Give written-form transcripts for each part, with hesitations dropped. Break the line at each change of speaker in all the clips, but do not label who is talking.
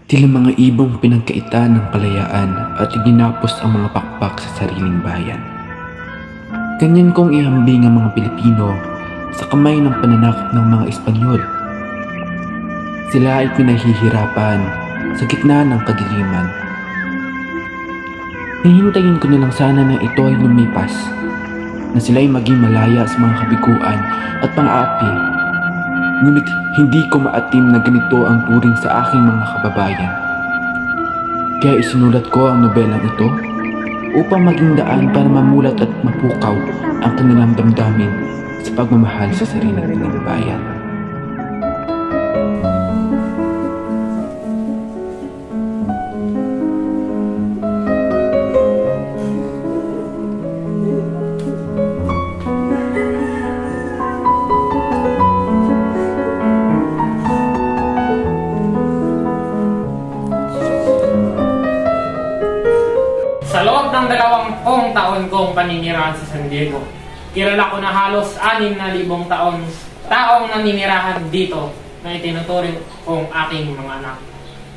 Tila mga ibong pinagkaitan ng kalayaan at iginapos ang mga pakpak sa sariling bayan. Ganyan kong ihambing ang mga Pilipino sa kamay ng pananakop ng mga Espanyol. Sila ay pinahihirapan sa gitna ng kadiliman. Hihintayin ko na lang sana na ito ay lumipas, na sila ay maging malaya sa mga kabiguan at pang-aapi. Ngunit hindi ko maatim na ganito ang turing sa aking mga kababayan. Kaya isinulat ko ang nobelang ito upang maging daan para mamulat at mapukaw ang kanilang damdamin sa pagmamahal sa sariling nilang bayan.
Sa loob ng 20 taon kong paninirahan sa San Diego, kilala ko na halos 6,000 taong naninirahan dito na itinuturing kong aking mga anak.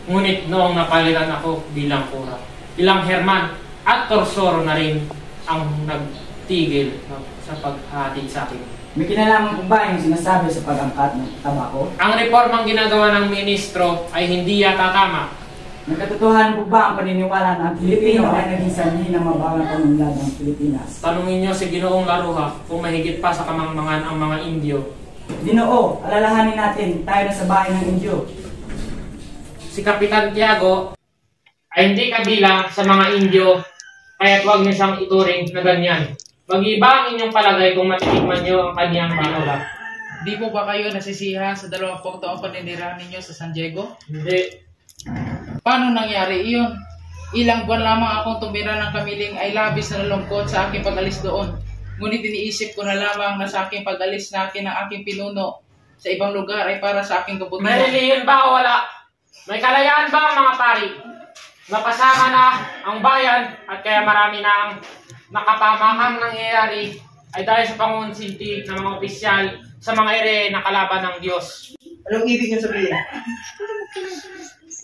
Ngunit noong napalitan ako bilang kura, ilang Herman at Torsoro na rin ang nagtigil sa paghatid sa akin.
May kinalaman kung ba yung sinasabi sa pag-angkat ng tabako?
Ang reformang ginagawa ng ministro ay hindi yata tama.
Nagkatotohanan po ba ang paniniwala na ang Pilipino ay naging sanhi ng mabangang panunlad ng Pilipinas?
Tanungin niyo si Ginoong Laruha kung mahigit pa sa kamangmangan ang mga Indio.
Ginoo, alalahanin natin, tayo na sa bahay ng Indio.
Si Kapitan Tiago ay hindi kabilang sa mga Indio, kaya't huwag niyo siyang ituring na ganyan. Mag-iba ang inyong palagay kung matitikman niyo ang kanyang tinola.
Di po ba kayo nasisiyahan sa 20 taong paninirahan ninyo sa San Diego?
Hindi.
Paano nangyari iyon? Ilang buwan lamang akong tumira ng kamiling ay labis na nalungkot sa aking pag-alis doon. Ngunit iniisip ko na lamang na sa aking pag-alis na akin ng aking pinuno sa ibang lugar ay para sa aking kabutihan.
May relihiyon ba o wala? May kalayaan ba ang mga pari? Napasama na ang bayan at kaya marami na ang nakapamakang nangyayari ay dahil sa pangunsinti ng mga opisyal sa mga ere na kalaban ng Diyos.
Anong ibig niyo sabihin?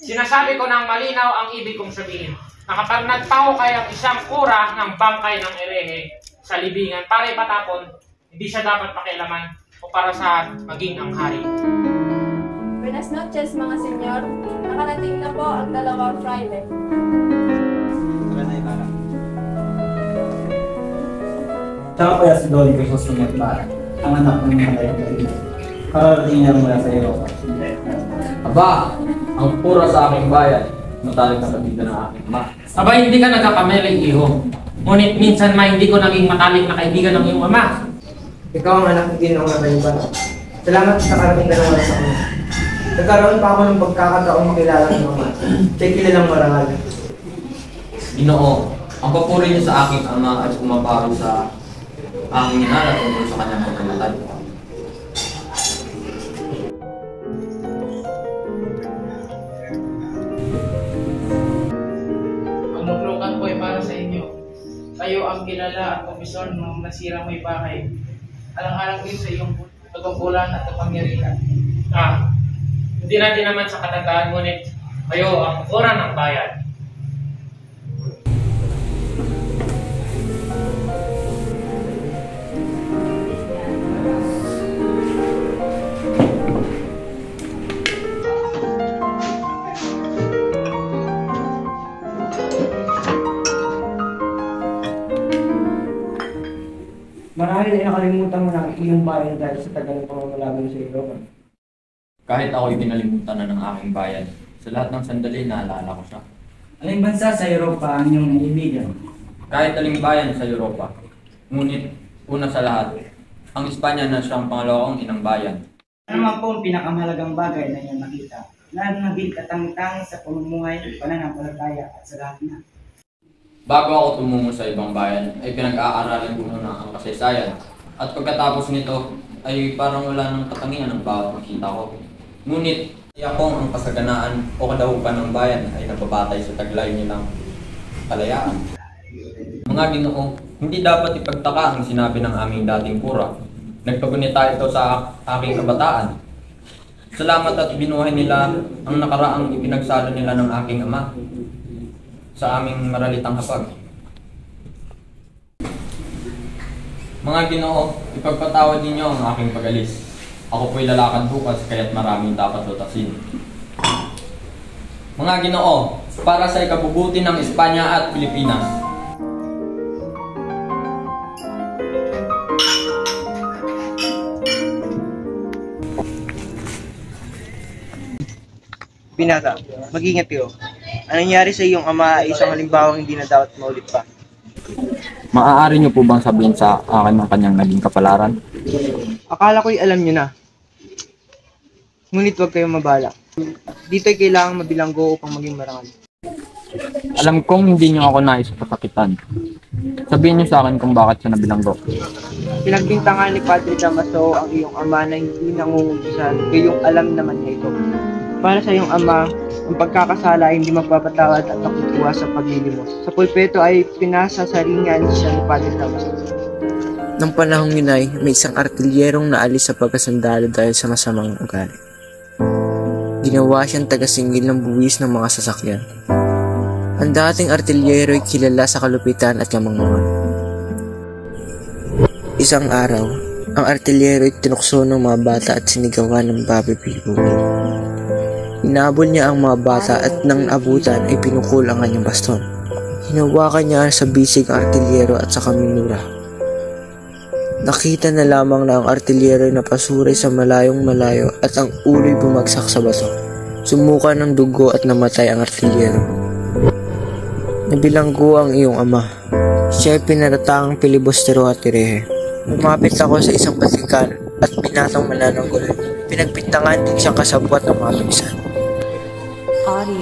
Sinasabi ko ng malinaw ang ibig kong sabihin. Nakapag nagpao kayang isang kura ng bangkay ng erehe sa libingan para ipatapon, hindi siya dapat pakialaman o para sa maging ang hari.
Buenas noches mga senyor. Nakarating na po ang 2 Friday.
Siya nga pala si Dolly Crisostomo Ibarra, ang anak ng mga layong. Kararating niya mula sa Europa.
Aba, ang pura sa aking bayan, matalik na kabida ng aking ama.
Aba, hindi ka nagkakameling iho. Ngunit minsan hindi ko naging matalik na kaibigan ng iyong ama.
Ikaw ang anak ng Ginoong Laruha. Salamat sa karating ka ng wala sa kanya. Nagkaroon pa ako ng pagkakataong makilala ng ama. Siya'y kilalang marangal.
Ginoo, ang papuri niyo sa aking ama ay pumaparo sa aking inala tungkol sa kanyang pagkamatay.
Ang po ay para sa inyo. Kayo ang kilala at komisyon ng nasirang may bahay. Alang-alang din sa iyong pagkukulan at kapangyarihan.
Hindi natin naman sa katagaan, ngunit kayo ang kura ng bayan.
Marahil ay nakalimutan mo na ang iyong bayan dahil sa tagal ng pangangalaman sa Europa.
Kahit ako'y pinalimutan na ng aking bayan, sa lahat ng sandali naalala ko siya.
Aling bansa sa Europa ang inyong naibigan?
Kahit aling bayan sa Europa, ngunit una sa lahat, ang Espanya na siyang pangalawang inang bayan.
Ano naman po ang pinakamahalagang bagay na iyong nakita? Na naging katangtang sa pamumuhay, pananampalataya at sa lahat na.
Bago ako tumungo sa ibang bayan, ay pinag-aaralan ko muna ang kasaysayan. At pagkatapos nito, ay parang wala nang katangian ng bawat makita ko. Ngunit, iyakong ang kasaganaan o kadahupan ng bayan ay nababatay sa taglay nilang kalayaan. Mga Ginoo, hindi dapat ipagtaka ang sinabi ng aming dating kura. Nagpagunita ito sa aking kabataan. Salamat at binuhay nila ang nakaraang ipinagsalo nila ng aking ama sa aming maralitang hapag. Mga Ginoo, ipagpatawad ninyo ang aking pag-alis. Ako po'y lalakad bukas kaya't maraming dapat lutasin. Mga Ginoo, para sa ikabubuti ng Espanya at Pilipinas,
Binata, mag-ingat kayo. Ang nangyari sa iyong ama ay isang halimbawang hindi na dapat maulit pa.
maaari niyo po bang sabihin sa akin ang kanyang naging kapalaran?
Akala ko'y alam niyo na. Ngunit huwag kayong mabala. Dito'y kailangang mabilanggo upang maging marangal.
Alam kong hindi niyo ako nais pasakitan. Sabihin niyo sa akin kung bakit siya nabilanggo.
Pinagbintangan ni Padre Damaso ang iyong ama na hindi nangungutusan, gayong alam naman niya ito. Para sa iyong ama, ang pagkakasala ay hindi magpapatawad at nakukuha sa paglilimos. Sa pulpeto ay pinasasaringan siya ni Padre Damaso.
Nang panahong yun ay may isang artilyerong naalis sa pagkasandalo dahil sa masamang ugali. Ginawa siyang tagasingil ng buwis ng mga sasakyan. Ang dating artilyero ay kilala sa kalupitan at kamangmangan. Isang araw, ang artilyero ay tinukso ng mga bata at sinigawan ng baboy pilipugin. Hinabol niya ang mga bata at nang abutan ay pinukul ang kanyang baston. Hinawakan niya sa bisig ang artilyero at saka minura. Nakita na lamang na ang artilyero na pasuray sa malayong malayo at ang ulo'y bumagsak sa bato. Sumuka ng dugo at namatay ang artilyero. Nabilanggo ang iyong ama. Siya ay pinaratangang pilibustero at tirehe. Lumapit ako sa isang batikan at binatang manananggulan. Pinagbintangan din siyang kasabwat ng mga tulisan.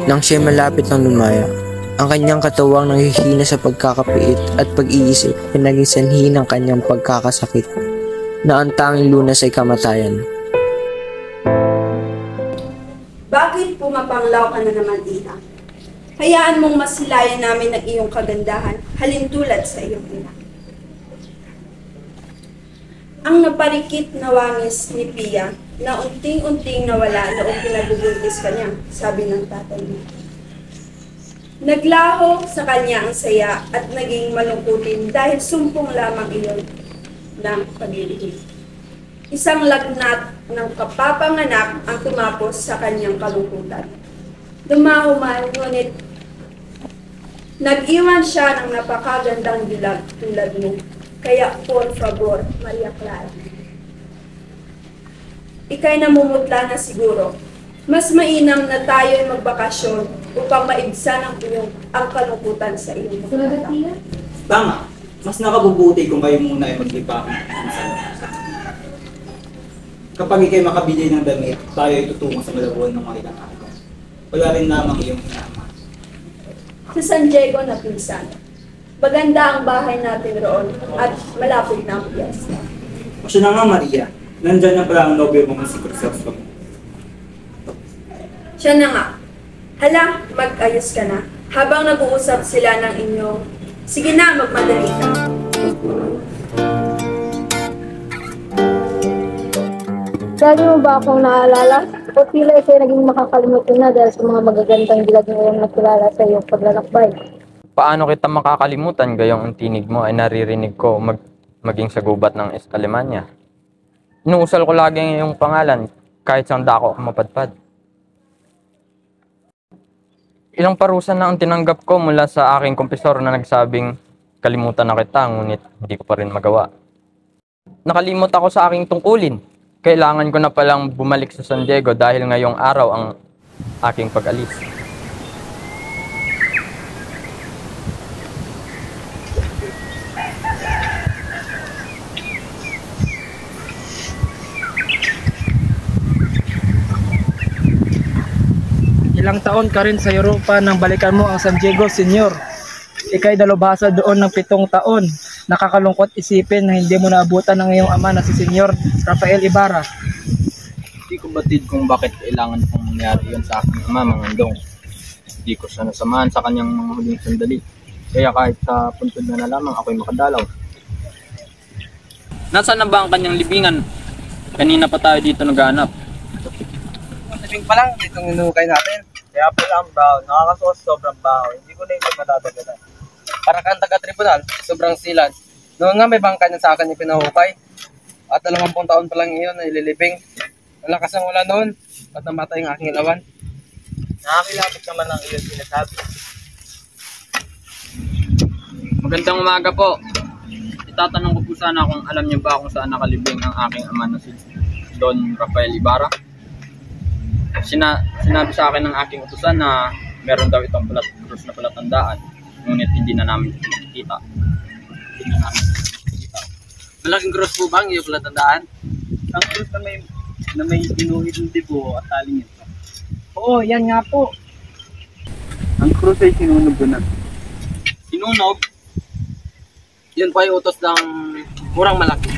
Nang siya malapit ng lumaya, ang kanyang katawang nanghihina sa pagkakapiit at pag-iisip ay naging sanhi ng kanyang pagkakasakit na ang tanging lunas ay kamatayan.
Bakit pumapanglaw ka na naman, Ina? Hayaan mong masilayan namin ang iyong kagandahan, halintulad sa iyong ina. Ang naparikit na wangis ni Pia na unting-unting nawala noong pinagbubuntis kanya, sabi ng tatay niya. Naglaho sa kanya ang saya at naging malungkutin dahil sumpong lamang iyon ng pag-ibig. Isang lagnat ng kapapanganak ang tumapos sa kanyang kalungkutan. Dumaho man, ngunit nag-iwan siya ng napakagandang dilag tulad mo. Kaya, por favor, Maria Clara. Ika'y namumutla na siguro. Mas mainam na tayo'y magbakasyon upang maibsan ang kalungkutan sa iyong mga.
Tama. Mas nakabubuti kung kayo muna ay maglipa. Kapag ikay makabili ng damit, tayo ay tutungo sa Malabon ng mga ilang araw. Wala rin lamang iyong inama.
Sa San Diego na pinsan. Maganda ang bahay natin roon at malapit na ang piyesta.
O siya na nga, Maria. Nandyan na pala ang nobyo mo si Crisostomo.
Siya na nga. Hala, mag-ayos ka na. Habang nag-uusap sila ng inyong, sige na, magmadali ka.
Lagi mo ba akong naalala? O tila ito'y naging makakalimutan na dahil sa mga magagandang dilag ngayong nakilala sa iyong paglalakbay?
Paano kita makakalimutan gayong ang tinig mo ay naririnig ko maging sa gubat ng Alemanya? Inuusal ko lagi ang iyong pangalan kahit saan dako ako mapadpad. Ilang parusa na ang tinanggap ko mula sa aking kumpisor na nagsabing kalimutan na kita ngunit hindi ko pa rin magawa. Nakalimot ako sa aking tungkulin. Kailangan ko na palang bumalik sa San Diego dahil ngayong araw ang aking pag-alis.
Ilang taon ka rin sa Europa nang balikan mo ang San Diego, Senyor. Ika'y dalubhasa doon ng 7 taon. Nakakalungkot isipin na hindi mo naabutan ng iyong ama na si Senyor Rafael Ibarra.
Hindi ko batid kung bakit kailangan kong mangyari yun sa aking ama, Mangandong. Hindi ko siya nasamahan sa kanyang mga huling sandali. Kaya kahit sa puntod na lamang ako'y makadalaw. Nasaan na ba ang kanyang libingan? Kanina pa tayo dito naghahanap.
libing pa lang, itong hinukay natin. Kaya pala ang baho, nakakasukas sobrang baho. Hindi ko na ito matadagalan. Para kang taga-tribunal, sobrang silad. Noon nga may bangka na sa akin yung pinahukay. At 20 taon pa lang iyon na ililibing. Malakas ang ulan noon at namatay ang aking ilawan. Nakakilabot naman ang iyon sinasabi.
Magandang umaga po. Itatanong ko po sana kung alam niyo ba kung saan nakalibing ang aking ama na si Don Rafael Ibarra. Sinabi sa akin ng aking utusan na meron daw itong krus na palatandaan, ngunit hindi na namin nakikita.
Malaking cross po ba ang iyong palatandaan? Ang cross na may ginuhit ng dibo at taling ito.
Oo, yan nga po.
Ang cross ay sinunog ko na.
Sinunog?
Yun po ay utos ng kurang malaki.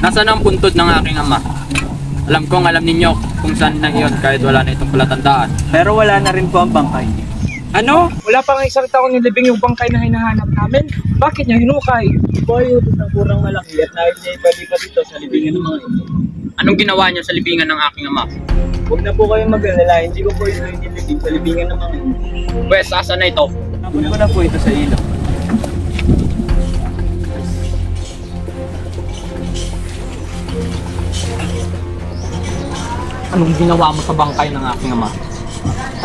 Nasaan ang puntod ng aking ama? Alam kong alam ninyo kung saan na iyon kahit wala na itong palatandaan.
Pero wala na rin po ang bangkay.
Ano? Wala pa nga isang taon nilibing yung bangkay na hinahanap namin. Bakit niya hinukay?
Po ay utos ng kurang malaki at nais niya ibalipat ito sa libingan ng mga ito.
Anong ginawa niyo sa libingan ng aking ama?
Huwag na po kayong mag-alala, hindi ko po ito inilibing sa libingan ng mga ito.
Pwes, asan na ito?
Napun ko na po ito sa ilog.
Anong ginawa mo sa bangkay ng aking ama?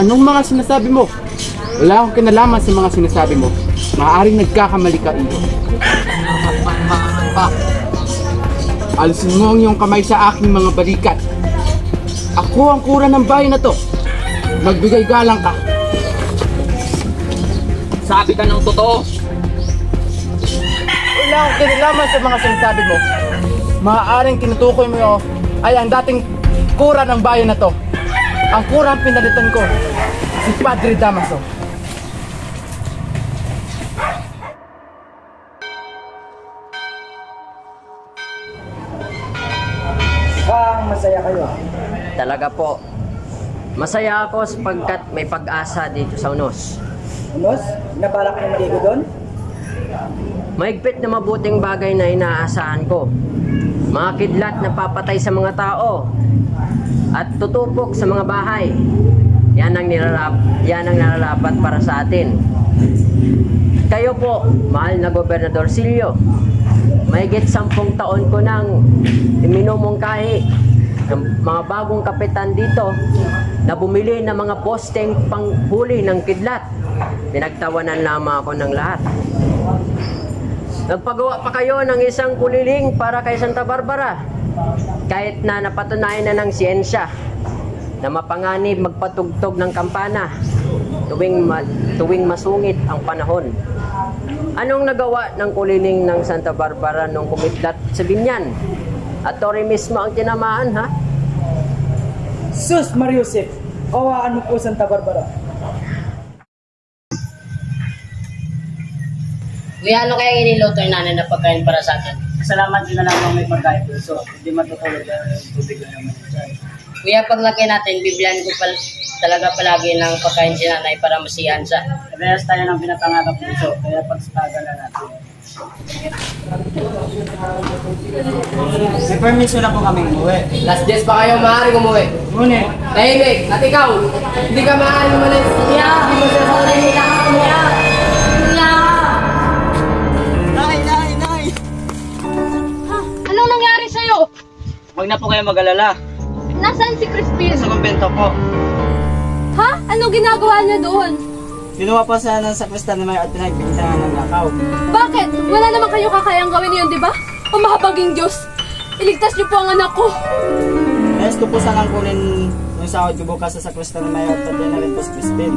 Anong mga sinasabi mo? Wala akong kinalaman sa mga sinasabi mo. Maaaring nagkakamali ka iyo. Alisin mo ang iyong kamay sa aking mga balikat. Ako ang kura ng bayan na to. Magbigay galang ka.
Sabi ka ng totoo.
Wala akong kinalaman sa mga sinasabi mo. Maaaring tinutukoy mo ay ang dating kura ng bayan na to. Ang kura ang pinalitan ko, si Padre Damaso.
Masaya kayo.
Talaga po. Masaya ako sapagkat may pag-asa dito sa Unos.
Unos, nabalak niyo maligo doon?
Mahigpit na mabuting bagay na inaasahan ko. Mga kidlat na papatay sa mga tao at tutupok sa mga bahay. Yan ang nararapat para sa atin. Kayo po, mahal na Gobernador Silio, mahigit 10 taon ko nang minumungkahi ng mga bagong kapitan dito na bumili ng mga posteng panghuli ng kidlat. Pinagtawanan lamang ako ng lahat. Nagpagawa pa kayo ng isang kuliling para kay Santa Barbara. Kahit na napatunayan na ng siyensya na mapanganib magpatugtog ng kampana tuwing masungit ang panahon. Anong nagawa ng kuliling ng Santa Barbara nung kumidlat sa Binyan? At Torre mismo ang tinamaan, ha?
Sus Mariusip, kawaan mo po Santa Barbara.
Kuya, ano kaya iniluto yung nanay na pagkain para sa atin?
Salamat din na lamang may pagkain po. So, hindi matutulog ang tubig lang naman.
Kuya, paglaki natin, biblian ko talaga palagi ng pagkain si nanay para masiyahan siya.
Kaya tayo ng pinapangarap puso, kaya pagsapagan na natin. May permission na po kaming umuwi.
Last days pa kayo maaari umuwi.
Ngunit,
Tahimik, at ikaw, hindi ka maaari umalis. Hindi mo siya sa ulit na umuwi.
Anong nangyari sa'yo?
Huwag na po kayo mag-alala.
Nasaan si Crispin?
Sa kumbento po.
Ha? Anong ginagawa niya doon?
kinuha pa sana sa sakristan ni Mayor at pinagbintangan ng nakaw.
Bakit? Wala naman kayo kakayang gawin yun, di ba? O mahabaging Diyos, iligtas niyo po ang anak ko.
Nais ko po sanang kunin yung sahod ko bukas sa sakristan ni Mayor at pati na rin po si Crispin.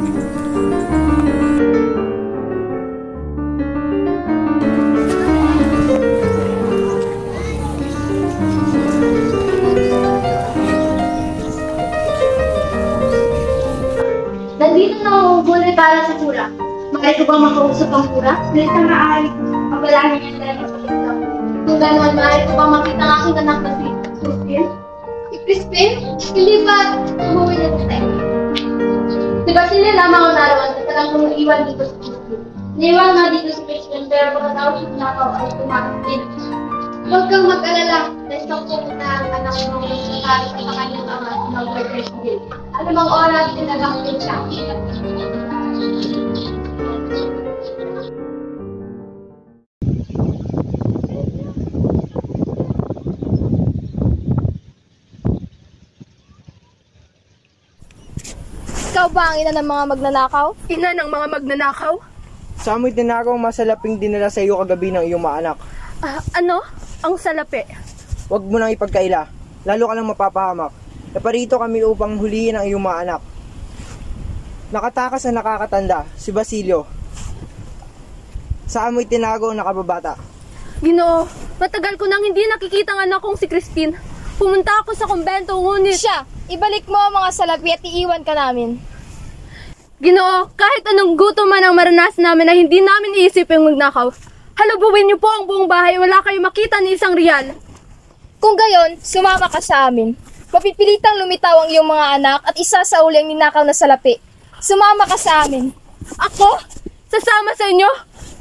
Nandito na ang unggoy para sa pura. Maaari ko bang makausap ang pura? Ngayon ka maaari. Pagbalangin niya tayo magpapagkak. Kung gano'n, maaari ko bang makita ang aking anak na si Crispin? Si Crispin? Hindi ba umuwi na tayo? Diba sila lamang ang naroon at talagang kung naiwan dito sa Crispin? Naiwan nga dito si Crispin pero pagkatapos yung nakaw ay tumakot din. Huwag kang mag-alala dahil sa pumunta ang anak mo para sa kanyang ama. ng Burger King. Anumang oras tinagamit siya.
Ikaw ba ang ina ng mga magnanakaw? Ina ng mga magnanakaw?
Sa amoy tinagaw masalaping dinala sa iyo kagabi ng iyong mga anak.
Ano? Ang salapi?
Huwag mo nang ipagkaila. Lalo ka lang mapapahamak. Naparito kami upang huliin ang iyong mga anak. Nakatakas na nakakatanda, si Basilio. Sa amoy tinago nakababata.
Ginoo, matagal ko nang hindi nakikita ang anak kong si Christine. Pumunta ako sa kumbento, ngunit...
Siya, ibalik mo ang mga salapi at iiwan ka namin.
Ginoo, kahit anong gutom man ang maranasan namin na hindi namin iisip yung magnakaw, halubuin niyo po ang buong bahay, wala kayong makita ni isang riyal.
Kung gayon, sumama ka sa amin. Mapipilitang lumitaw ang iyong mga anak at isasauli ang ninakaw na salapi. Sumama ka sa amin.
Ako? Sasama sa inyo?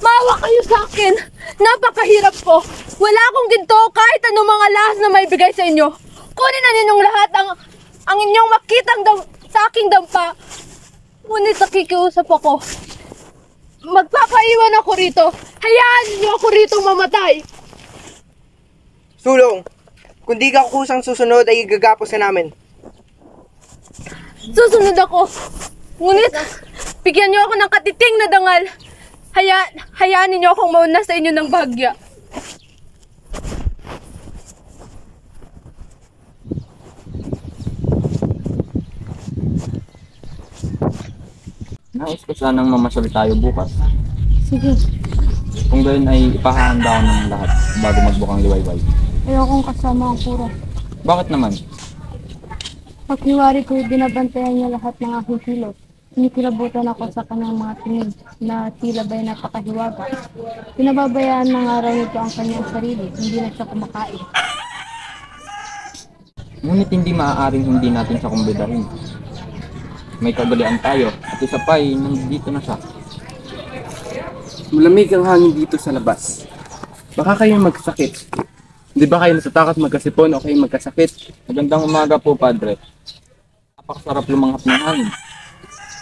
Maawa kayo sa akin. Napakahirap ko. Wala akong ginto kahit anong mga lahas na may bigay sa inyo. Kunin na ninyong lahat ang inyong makitang sa aking dampa. Ngunit nakikiusap ako. Magpapaiwan ako rito. Hayaan niyo ako rito mamatay.
Sulong, kung di ka kusang susunod ay gagapos na namin.
Susunod ako. Ngunit, bigyan niyo ako ng katiting na dangal. Hayaan ninyo akong mauna sa inyo ng bahagya.
Nais ko sanang mamasyal tayo bukas.
Sige.
Kung gayon ay ipahahanda ko ng lahat bago magbukang liwayway.
Ayokong kasama ang puro.
Bakit naman?
Paghiwari ko, binabantayan niya lahat ng aking kilos. Kinikilabutan ako sa kanyang mga tingin na tila ba'y napakahiwaga. Pinababayaan ng araw nito ang kanyang sarili, hindi na siya kumakain.
Ngunit hindi maaaring hindi natin siya kumbidahin. May kagalian tayo at isa pa ay nandito na siya.
Malamig ang hangin dito sa labas. Baka kayo magkasakit. Hindi ba kayo natatakot magkasipon o kayo magkasakit?
Magandang umaga po, Padre. Napakasarap lumanghap ng hangin.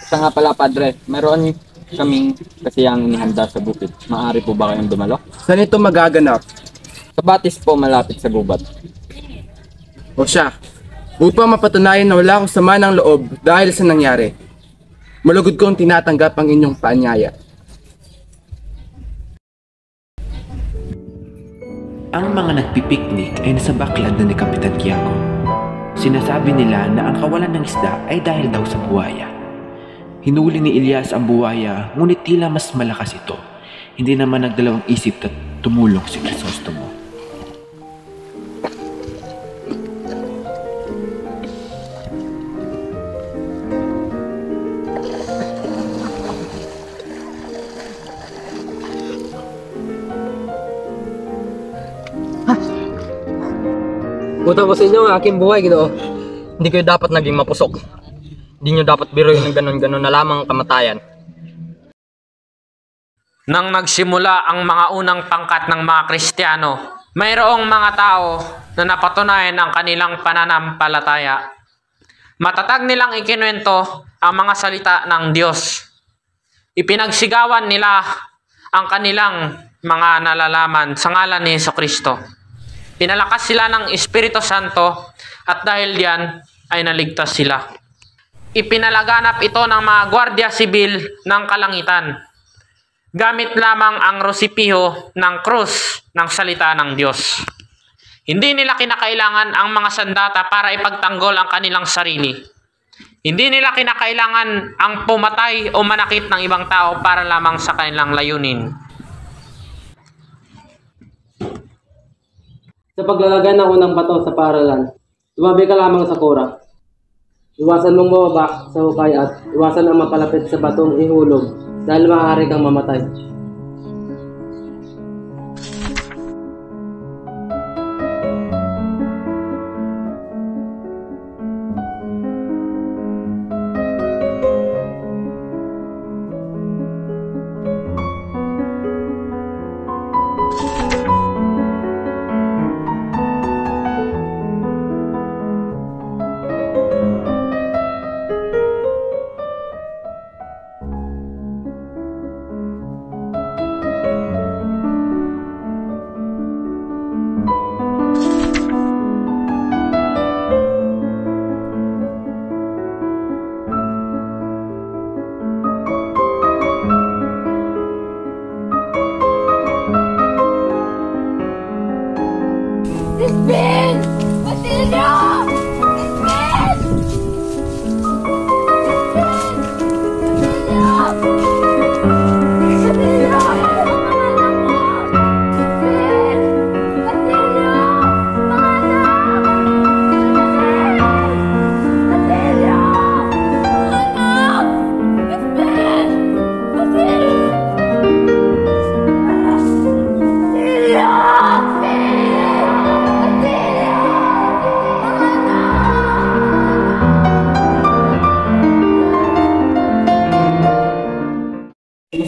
Isa nga pala, Padre, meron kaming kasiyang inihanda sa bukid. Maaari po ba kayong dumalo?
Saan ito magaganap?
Sa batis po, malapit sa gubat.
O siya, upang mapatunayan na wala akong sama ng loob dahil sa nangyari, malugod kong tinatanggap ang inyong paanyaya.
Ang mga nagpipiknik ay nasa baklad na ni Kapitan Tiago. Sinasabi nila na ang kawalan ng isda ay dahil daw sa buhaya. Hinuli ni Elias ang buhaya, ngunit tila mas malakas ito. Hindi naman nagdalawang isip at tumulong si Crisostomo.
Buta po sa inyo ang aking buhay, Ginoo. Hindi kayo dapat naging mapusok. Hindi nyo dapat biruin ng ganon-ganon na lamang kamatayan.
Nang nagsimula ang mga unang pangkat ng mga Kristiyano, mayroong mga tao na napatunayan ang kanilang pananampalataya. Matatag nilang ikinuwento ang mga salita ng Diyos. Ipinagsigawan nila ang kanilang mga nalalaman sa ngalan ni Jesucristo. Pinalakas sila ng Espiritu Santo at dahil diyan ay naligtas sila. Ipinalaganap ito ng mga Gwardiya Sibil ng Kalangitan. Gamit lamang ang rosipiho ng krus ng salita ng Diyos. Hindi nila kinakailangan ang mga sandata para ipagtanggol ang kanilang sarili. Hindi nila kinakailangan ang pumatay o manakit ng ibang tao para lamang sa kanilang layunin.
Sa paglalagay ng unang bato sa paaralan, tumabi ka lamang sa kura. Iwasan mong bumaba sa hukay at iwasan ang mapalapit sa batong ihulog dahil maaari kang mamatay.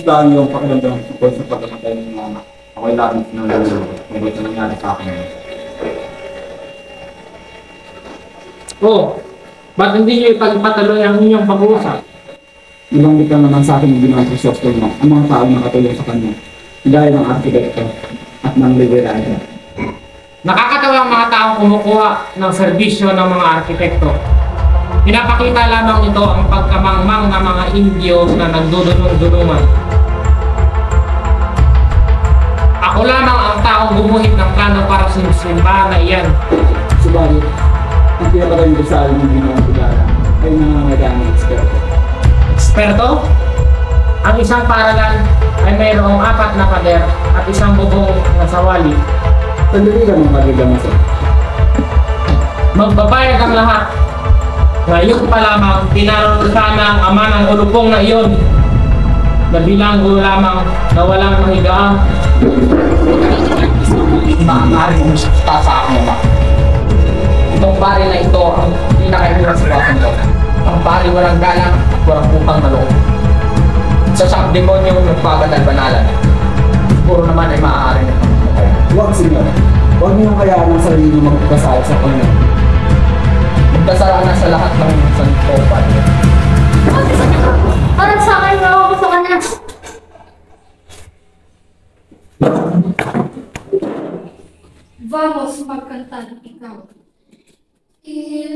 Kumusta ang iyong pakiramdam tungkol sa pagkamatay ng mama? Ako'y labis ng lalo tungkol sa nangyari sa akin.
Oh, ba't hindi niyo ipagpatuloy ang inyong pag-uusap?
Ibanggit ka naman sa akin ng ginawa sa Sostor mo ang mga taong nakatulong sa kanya, gaya ng arkitekto at ng liberalia.
Nakakatawa ang mga taong kumukuha ng serbisyo ng mga arkitekto. Pinapakita lamang nito ang pagkamangmang ng mga Indio na nagdudulong-dulungan. Ako lamang ang taong gumuhit ng plano para sa simbahan na iyan.
Subalit, ang pinapatayong dasal ng ginawang pagara ay nangangailangan ng eksperto.
Eksperto? Ang isang paralan ay mayroong 4 na pader at isang bubong na sawali.
Sandali ka ng pagigamaso.
Magbabayad ang lahat. Ngayon pa lamang, pinarusana ang ama ng ulupong na iyon. Nabilanggo lamang na walang mahigaan.
Maaari mong sakta sa akin ba? Itong pari na ito ang pinakahirap sa buwan ko. Ang pari walang galang at walang putang na loob. Sa demonyo nagpapadal-banalan. Puro naman ay maaari na pagkakaya.
Huwag, Senyor. Huwag niyong kayaan ang sarili niyo magpagkasal sa Panginoon.
Magdasala na sa lahat ng santo, Padre.
Parang sa akin na ako sa kanya. Vamos magkantar ikaw. Tigil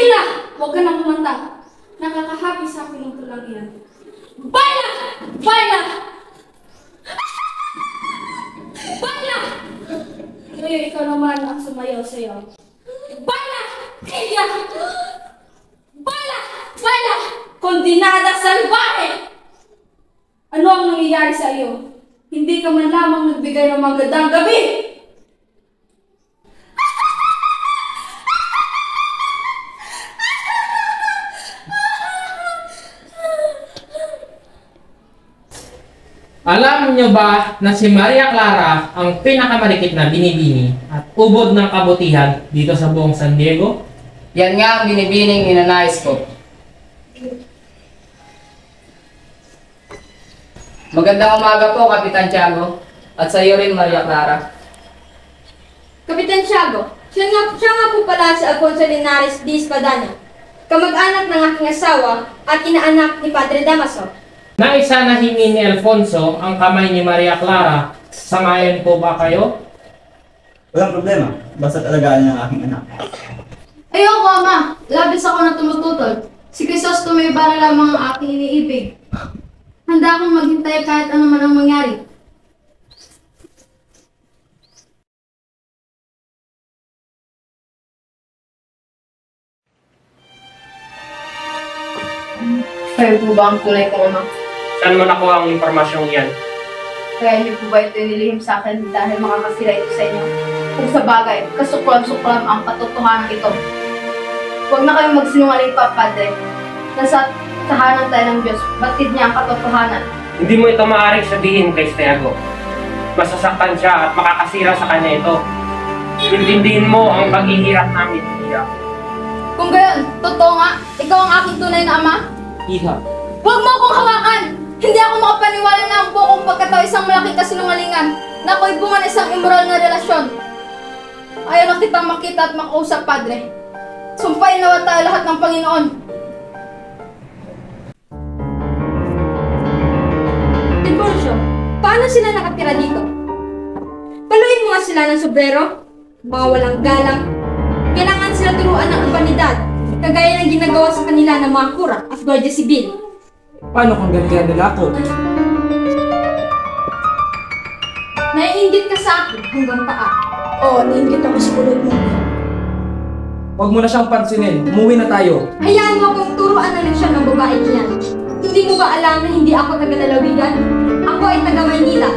na! Huwag ka na kumanta. Nakakahappy sa akin ng tulang iyan. Baila! Baila! Baila! Ngayon ikaw naman ang sumayaw-sayaw. Baila! Tigil! Baila! Baila! Kondinada salbahe! Ano ang nangyayari sa iyo? Hindi ka man lamang nagbigay ng magandang gabi!
Alam niyo ba na si Maria Clara ang pinakamalikit na binibini at ubod ng kabutihan dito sa buong San Diego?
Yan nga ang binibining ninanais ko. Magandang umaga po, Kapitan Tiago. At sa iyo rin, Maria Clara.
Kapitan Tiago, siya nga po pala si Alfonso Linares de Espadanya, kamag-anak ng aking asawa at inaanak ni Padre Damaso.
Naisa na hingi ni Alfonso ang kamay ni Maria Clara. Sangayon po ba kayo?
Walang problema. Basta't alagaan niya ang aking anak.
Ayoko, Ama. Labis ako na tumututol. Si Crisostomo iba na lamang ang aking iniibig. Handa akong maghintay kahit ano man ang mangyari. Kayo po ba ang tunay kong ama?
Saan mo nakuha ang impormasyong yan?
Kaya niyo po ba ito inilihim sa akin dahil makakasira ito sa inyo? Kung sa bagay, kasuklam-suklam ang katotohanan ito. Huwag na kayong magsinungaling pa, Padre. Nasa tahanan tayo ng Diyos, batid niya ang katotohanan.
Hindi mo ito maaaring sabihin kay Tiago. Masasaktan siya at makakasira sa kanya ito. Intindihin mo ang paghihirap namin, Iha.
Kung gayon, totoo nga, ikaw ang aking tunay na ama?
Iha.
Huwag mo akong hawakan! Hindi ako makapaniwala na ang buong pagkatao isang malaking kasinungalingan na ako'y bunga ng isang immoral na relasyon. Ayaw na kitang makita at makausap, Padre. Sumpayin nawa tayo lahat ng Panginoon.
Tiburcio, paano sila nakatira dito? Paluin mo nga sila ng sobrero, mga walang galang. Kailangan sila turuan ng urbanidad, kagaya ng ginagawa sa kanila ng mga kura at Guardia Civil.
Paano kung ganyan nila ako?
Naiinggit ka sa akin hanggang paa. Oo, naiinggit ako sa kulot mo.
Huwag mo na siyang pansinin. Umuwi na tayo.
Hayaan mo akong turuan ng leksyon ng babae niyan. Hindi mo ba alam na hindi ako taga-Lalawigan? Ako ay taga-Maynila.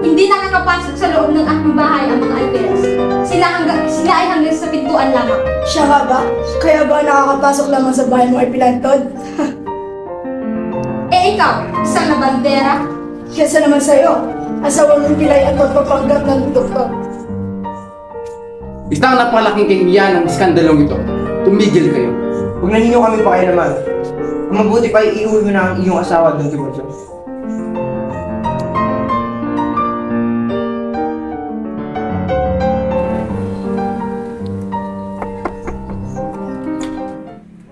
Hindi nakakapasok sa loob ng aking bahay ang mga alperas. Sila ay hanggang sa pintuan lamang.
Siya nga ba? Kaya ba nakakapasok lamang sa bahay mo ay pilantod?
Eh ikaw, isang na bandera?
Kesa naman sa'yo, asawa ng pilay at pagpapanggap ng doktor.
Isang napalaking kahihiyan ng iskandalong ito. Tumigil kayo.
Huwag na ninyo kami pakialaman. Ang mabuti pa ay iuwi mo na ang iyong asawa, Don Timoteo.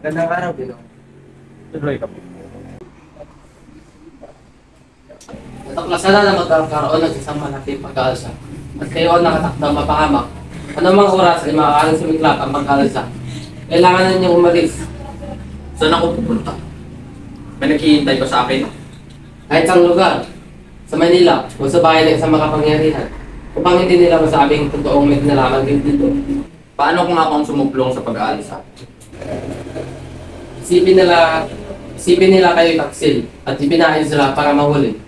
Gandang araw, Pino. Tuloy ka po.
Natuklasan na magkakaroon ng isang malaking pag-aalsa at kayo ang nakatakdang mapahamak. Anumang oras ay maaaring sumiklap ang pag-aalsa. Kailangan na niyong umalis.
Saan ako pupunta? May naghihintay pa sa akin?
Kahit sa lugar, sa Manila o sa bahay ng isang makapangyarihan, upang hindi nila masabing totoong may kinalaman din dito.
Paano kung ako ang sumuplong sa pag-aalsa?
Isipin nila kayo taksil at ipinahin sila para mahuli.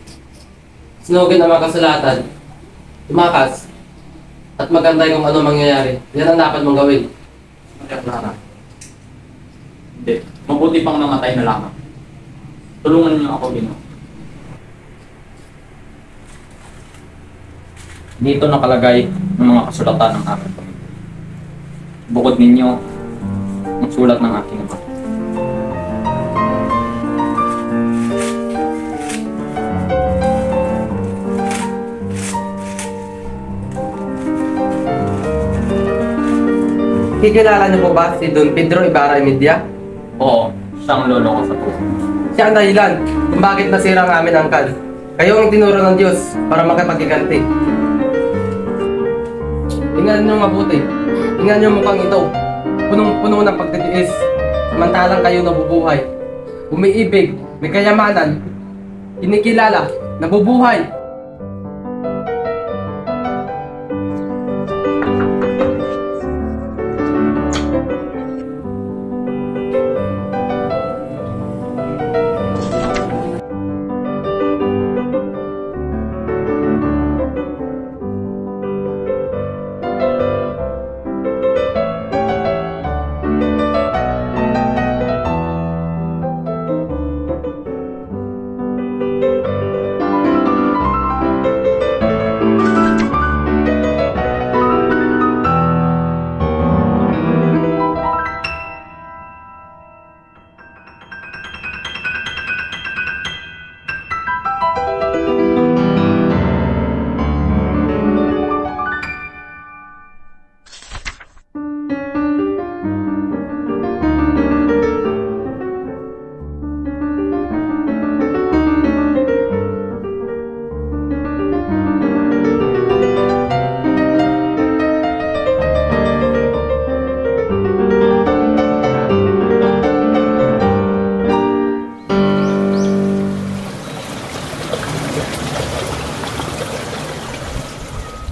Sinugin ang mga kasulatan, tumakas, at magantay kung ano mangyayari. Yan ang dapat mong gawin.
Clara. Hindi. Mabuti pang mamatay na lamang. Tulungan niyo ako, Ginoo. Dito nakalagay ang mga kasulatan ng aking pamilya. Bukod ninyo, ang sulat ng aking ama.
Kikilala niyo po ba si Don Pedro Ibarra Media?
Oo, siyang lolo ko sa puso.
Siya ang dahilan kung bakit nasira ang aming angkan. Kayo ang tinuro ng Diyos para makipaghiganti. Tingnan niyo mabuti. Tingnan niyo mukhang ito. Punong-puno ng pagtitiis. Samantalang kayo nabubuhay. Umiibig, may kayamanan. Kinikilala, nabubuhay.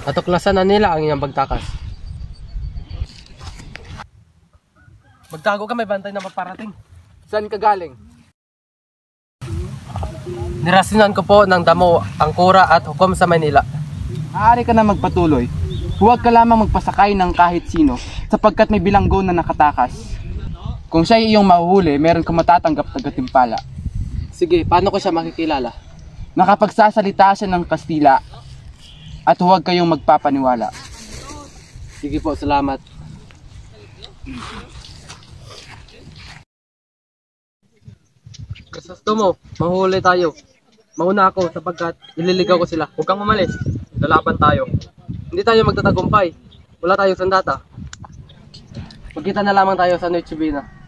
Natuklasan na nila ang inyong pagtakas. Magtago ka, may bantay na maparating.
Saan ka galing?
Nirasinan ko po ng damo, angkura at hukom sa Manila.
Maaari ka na magpatuloy. Huwag ka lamang magpasakay ng kahit sino sapagkat may bilanggo na nakatakas. Kung siya iyong mahuhuli, meron kang matatanggap na gatimpala.
Sige, paano ko siya makikilala?
Nakapagsasalita siya ng Kastila at huwag kayong magpapaniwala.
Sige po, salamat. Kasasto mo, mahuli tayo. Mauna ako sapagkat ililigaw ko sila.
Huwag kang umalis. Lalaban tayo.
Hindi tayo magtatagumpay. Wala tayong sandata. Magkita na lamang tayo sa Noche Buena.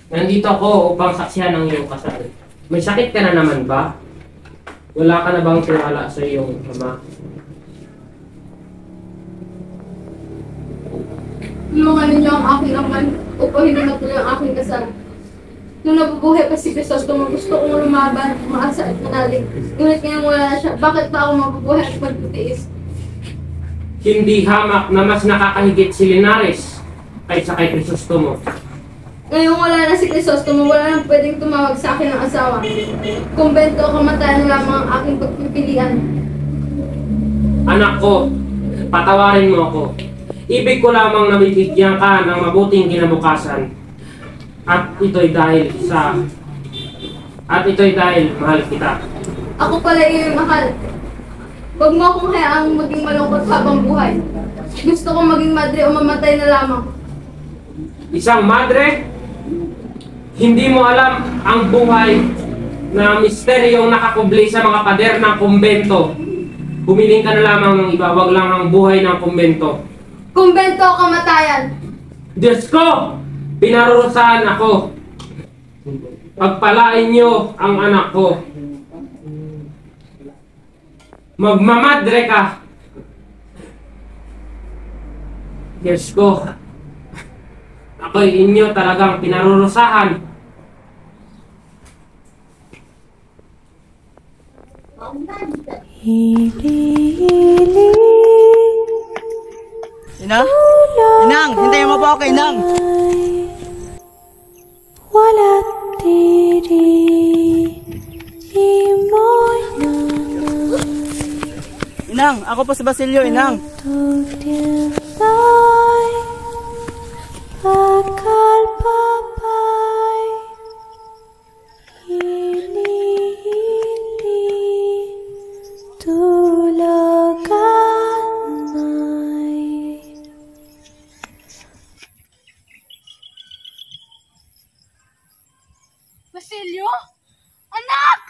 Nandito ako upang saksihan ng iyong kasal. May sakit ka na naman ba? Wala ka na bang tiwala sa iyong ama?
Tulungan ninyo ang aking aman upang hindi matuloy ang aking kasal. Nung nabubuhay pa si Crisostomo, gusto kong lumaban, umaasa at manalig. Ngunit ngayon wala na siya. Bakit pa ako mabubuhay at magtitiis?
Hindi hamak na mas nakakahigit si Linares kaysa kay Crisostomo.
Ngayon wala na si Crisostomo, wala nang pwedeng tumawag sa akin ng asawa. Kumbento o kamatayan lamang ang aking pagpipilian.
Anak ko, patawarin mo ako. Ibig ko lamang na bibigyan ka ng mabuting kinabukasan. At ito'y dahil mahal kita.
Ako pala iyong mahal. Huwag mo akong hayaang maging malungkot habang buhay. Gusto kong maging madre o mamatay na lamang.
Isang madre? Hindi mo alam ang buhay na misteryong nakakubli sa mga pader ng kumbento. Humiling ka na lamang ng iba, wag lang ang buhay ng kumbento.
Kumbento o kamatayan.
Diyos ko! Pinarurusahan ako. Pagpalain niyo ang anak ko. Magmamadre ka. Diyos ko. Ako'y inyo talagang pinarurusahan.
Inang? Inang! Hintayin mo po ako, Inang!
Walat diri imoy na
Inang! Ako po si Basilio, Inang!
tugtilay bakal papay hili-hili tulaganay.
Basilio? Anak!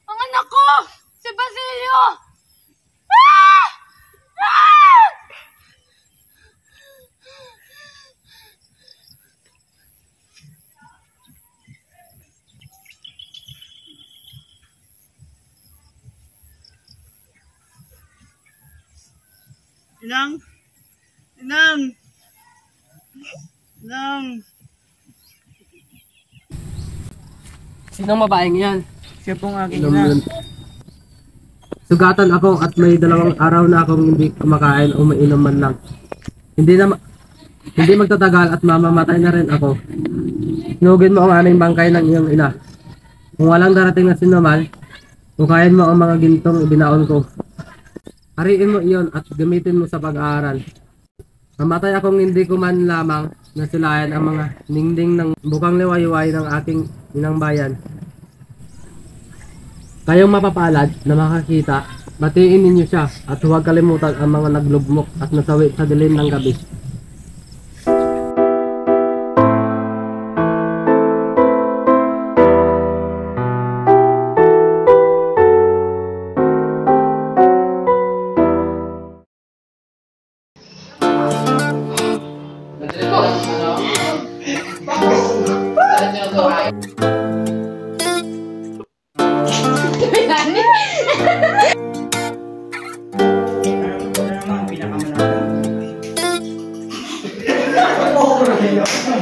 Ang anak ko! Si Basilio! Ah! Ah!
Inang! Inang! Inang!
Sinong babaeng yan?
Siya pong aking ina.
Sugatan ako at may 2 araw na akong hindi kumakain o mainom man lang. Hindi magtatagal at mamamatay na rin ako. Sinugin mo ang aming bangkay ng iyong ina. Kung walang darating na sinuman, hukayin mo ang mga gintong ibinaon ko. Hariin mo iyon at gamitin mo sa pag-aaral. Mamatay akong hindi ko man lamang nasilayan ang mga ningning ng bukang liwayway ng aking inang bayan. Kayong mapapalad na makakita, batiin ninyo siya at huwag kalimutan ang mga naglugmok at nasawi sa dilim ng gabi.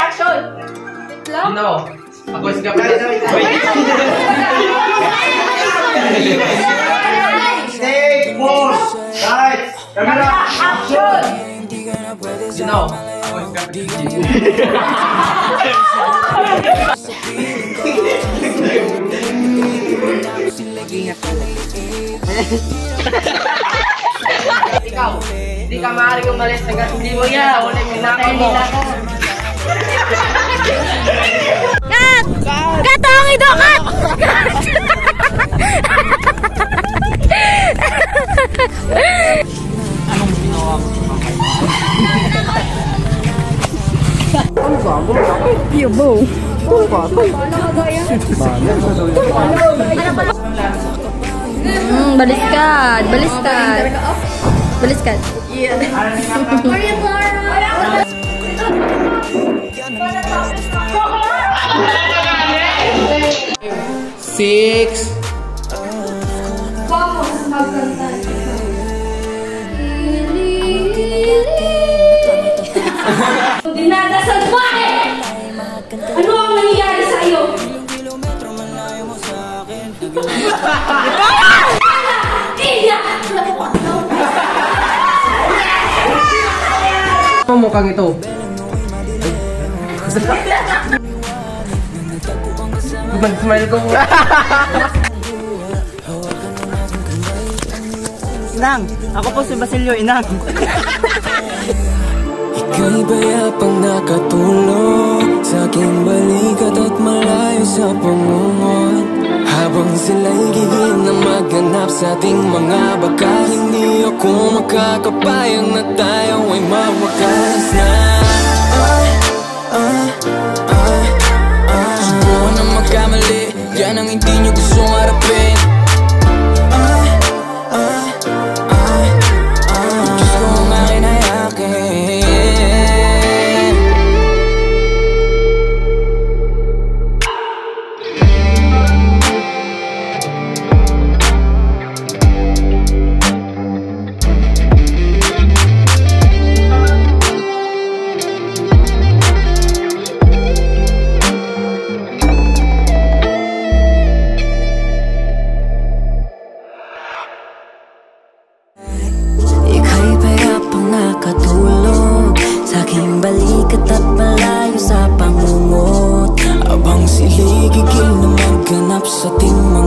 Action!
No, ako is kapatid.
Take pose! Right! Camera! Action!
No, ako is kapatid. Ikaw, hindi ka maaaring umalis hanggang hindi mo yan. Ulit minakaw mo.
Kat! Kat! Ang ito! Kat!
Anong ginawa mo? Ang bago? Yabo! Ang bago!
Baliskad! Baliskad! Baliskad!
Maria Clara!
6
Vamos magkantan.
Dinadasal mo ano ang nangyayari sa iyo?
Mukhang ito.
Mag-smile ko. Inang, ako po si Basilio, Inang.
Ika'y bayapang nakatulog sa aking balikat at malayo sa pamungot. Habang sila'y gigil na maghanap sa ating mga bakas, hindi ako makakapayang na tayo ay mawakas na. Subukan na magkamali, yan ang hindi nyo gustong harapin. Diyos ko ang akin ay akin. Nakatulog sa aking balikat at malayo sa pangungot. Abang sila'y gigil na maghanap sa ating mga